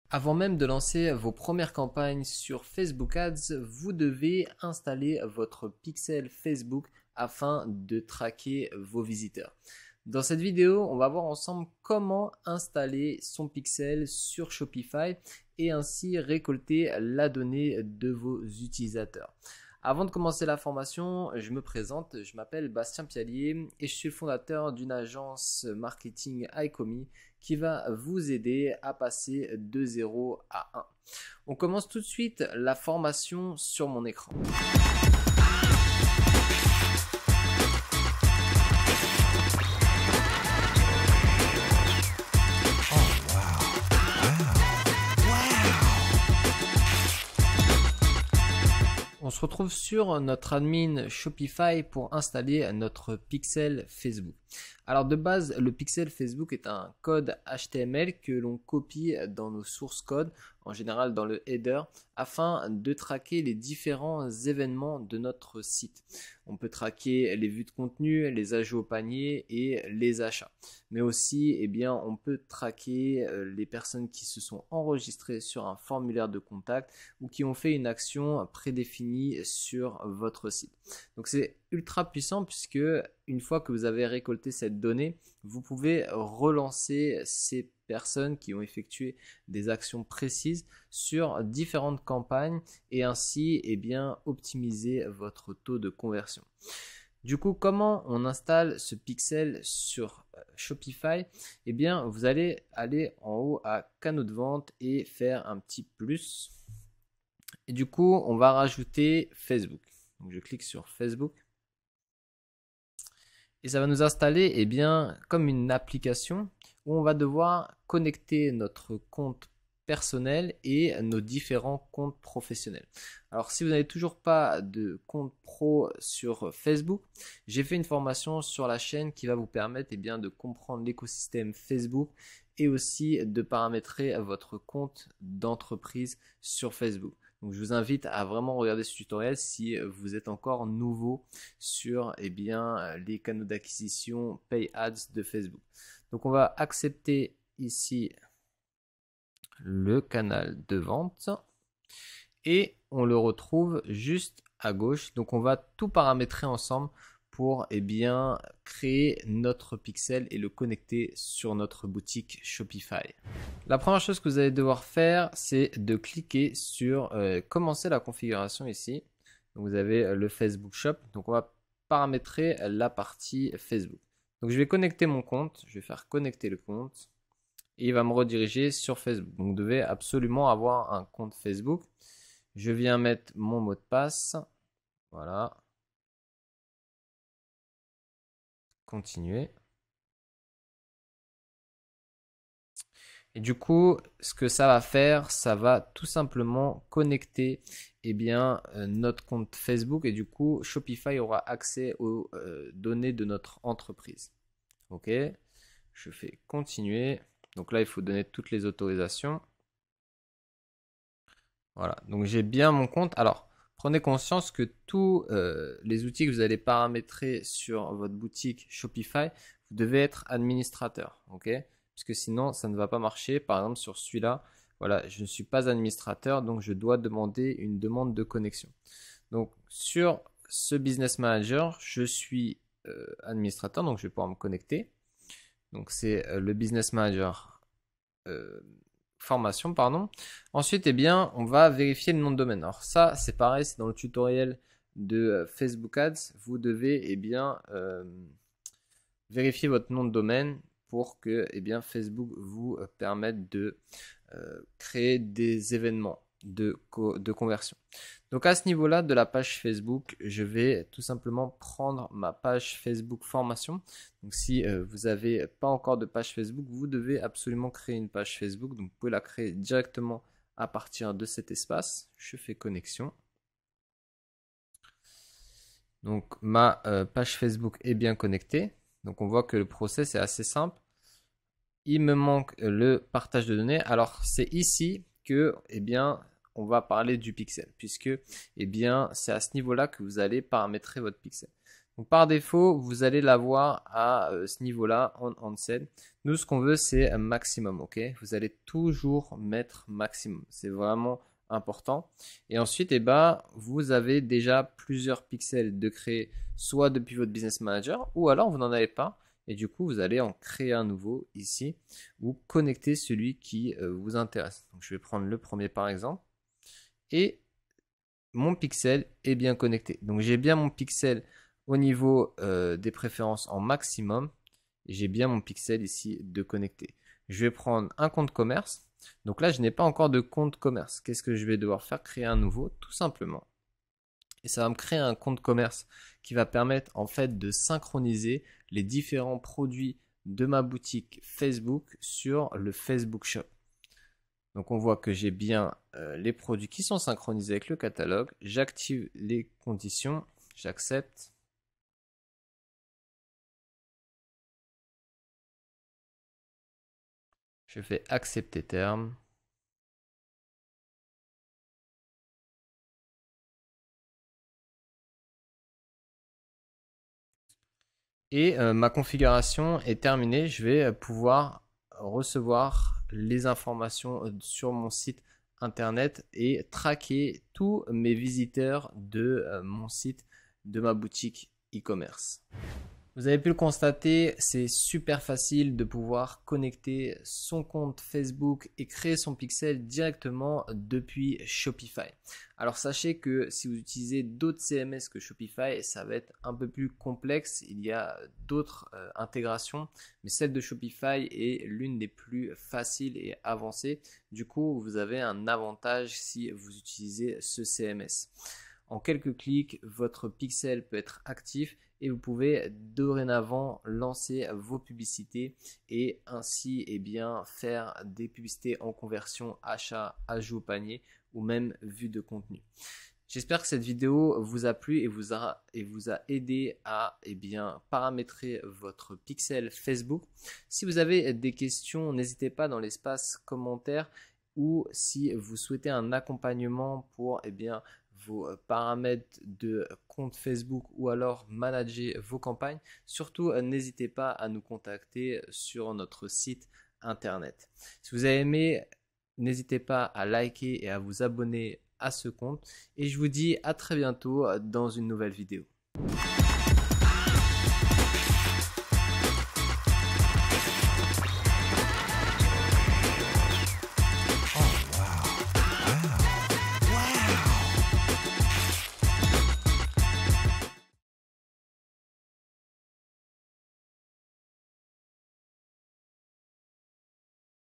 Avant même de lancer vos premières campagnes sur Facebook Ads, vous devez installer votre pixel Facebook afin de traquer vos visiteurs. Dans cette vidéo, on va voir ensemble comment installer son pixel sur Shopify et ainsi récolter la donnée de vos utilisateurs. Avant de commencer la formation, je me présente, je m'appelle Bastien Piallier et je suis le fondateur d'une agence marketing iCommis qui va vous aider à passer de 0 à 1. On commence tout de suite la formation sur mon écran. On se retrouve sur notre admin Shopify pour installer notre pixel Facebook. Alors de base, le pixel Facebook est un code HTML que l'on copie dans nos sources code, en général dans le header, afin de traquer les différents événements de notre site. On peut traquer les vues de contenu, les ajouts au panier et les achats. Mais aussi, on peut traquer les personnes qui se sont enregistrées sur un formulaire de contact ou qui ont fait une action prédéfinie sur votre site. Donc c'est ultra puissant puisque une fois que vous avez récolté cette donnée, vous pouvez relancer ces personnes qui ont effectué des actions précises sur différentes campagnes et ainsi optimiser votre taux de conversion. Du coup, comment on installe ce pixel sur Shopify? Vous allez aller en haut à canaux de vente et faire un petit plus. Et du coup, on va rajouter Facebook. Donc, je clique sur Facebook. Et ça va nous installer comme une application où on va devoir connecter notre compte personnel et nos différents comptes professionnels. Alors si vous n'avez toujours pas de compte pro sur Facebook, j'ai fait une formation sur la chaîne qui va vous permettre de comprendre l'écosystème Facebook et aussi de paramétrer votre compte d'entreprise sur Facebook. Donc je vous invite à vraiment regarder ce tutoriel si vous êtes encore nouveau sur les canaux d'acquisition Pay Ads de Facebook. Donc on va accepter ici le canal de vente et on le retrouve juste à gauche. Donc on va tout paramétrer ensemble pour créer notre pixel et le connecter sur notre boutique Shopify. La première chose que vous allez devoir faire, c'est de cliquer sur commencer la configuration ici. Donc vous avez le Facebook Shop. Donc on va paramétrer la partie Facebook. Donc je vais connecter mon compte. Je vais faire connecter le compte. Et il va me rediriger sur Facebook. Donc vous devez absolument avoir un compte Facebook. Je viens mettre mon mot de passe. Voilà. Continuer. Et du coup, ce que ça va faire, ça va tout simplement connecter notre compte Facebook et du coup, Shopify aura accès aux données de notre entreprise. Ok, je fais continuer. Donc là, il faut donner toutes les autorisations. Voilà, donc j'ai bien mon compte. Alors, prenez conscience que tous les outils que vous allez paramétrer sur votre boutique Shopify, vous devez être administrateur, ok? Parce que sinon, ça ne va pas marcher. Par exemple, sur celui-là, voilà, je ne suis pas administrateur, donc je dois demander une demande de connexion. Donc, sur ce Business Manager, je suis administrateur, donc je vais pouvoir me connecter. Donc, c'est le Business Manager formation, pardon. Ensuite, on va vérifier le nom de domaine. Alors ça, c'est pareil, c'est dans le tutoriel de Facebook Ads. Vous devez vérifier votre nom de domaine pour que Facebook vous permette de créer des événements de conversion. Donc à ce niveau-là de la page Facebook, je vais tout simplement prendre ma page Facebook formation. Donc si vous n'avez pas encore de page Facebook, vous devez absolument créer une page Facebook. Donc vous pouvez la créer directement à partir de cet espace. Je fais connexion. Donc ma page Facebook est bien connectée. Donc on voit que le process est assez simple. Il me manque le partage de données. Alors c'est ici que on va parler du pixel puisque c'est à ce niveau-là que vous allez paramétrer votre pixel. Donc par défaut, vous allez l'avoir à ce niveau-là en onset. Nous, ce qu'on veut, c'est un maximum, ok? Vous allez toujours mettre maximum. C'est vraiment important. Et ensuite, eh ben, vous avez déjà plusieurs pixels de créer, soit depuis votre business manager, ou alors vous n'en avez pas. Et du coup, vous allez en créer un nouveau ici, ou connecter celui qui vous intéresse. Donc, je vais prendre le premier par exemple. Et mon pixel est bien connecté. Donc, j'ai bien mon pixel au niveau des préférences en maximum. Et j'ai bien mon pixel ici de connecté. Je vais prendre un compte commerce. Donc là, je n'ai pas encore de compte commerce. Qu'est-ce que je vais devoir faire? Créer un nouveau, tout simplement. Et ça va me créer un compte commerce qui va permettre en fait de synchroniser les différents produits de ma boutique Facebook sur le Facebook Shop. Donc on voit que j'ai bien les produits qui sont synchronisés avec le catalogue. J'active les conditions, j'accepte. Je fais accepter terme. Et ma configuration est terminée. Je vais pouvoir recevoir les informations sur mon site internet et traquer tous mes visiteurs de mon site, de ma boutique e-commerce. Vous avez pu le constater, c'est super facile de pouvoir connecter son compte Facebook et créer son pixel directement depuis Shopify. Alors sachez que si vous utilisez d'autres CMS que Shopify, ça va être un peu plus complexe. Il y a d'autres intégrations, mais celle de Shopify est l'une des plus faciles et avancées. Du coup, vous avez un avantage si vous utilisez ce CMS. En quelques clics, votre pixel peut être actif et vous pouvez dorénavant lancer vos publicités et ainsi faire des publicités en conversion, achat, ajout au panier ou même vue de contenu. J'espère que cette vidéo vous a plu et vous a aidé à paramétrer votre pixel Facebook. Si vous avez des questions, n'hésitez pas dans l'espace commentaire, ou si vous souhaitez un accompagnement pour vos paramètres de compte Facebook ou alors manager vos campagnes, surtout n'hésitez pas à nous contacter sur notre site internet. Si vous avez aimé, n'hésitez pas à liker et à vous abonner à ce compte et je vous dis à très bientôt dans une nouvelle vidéo.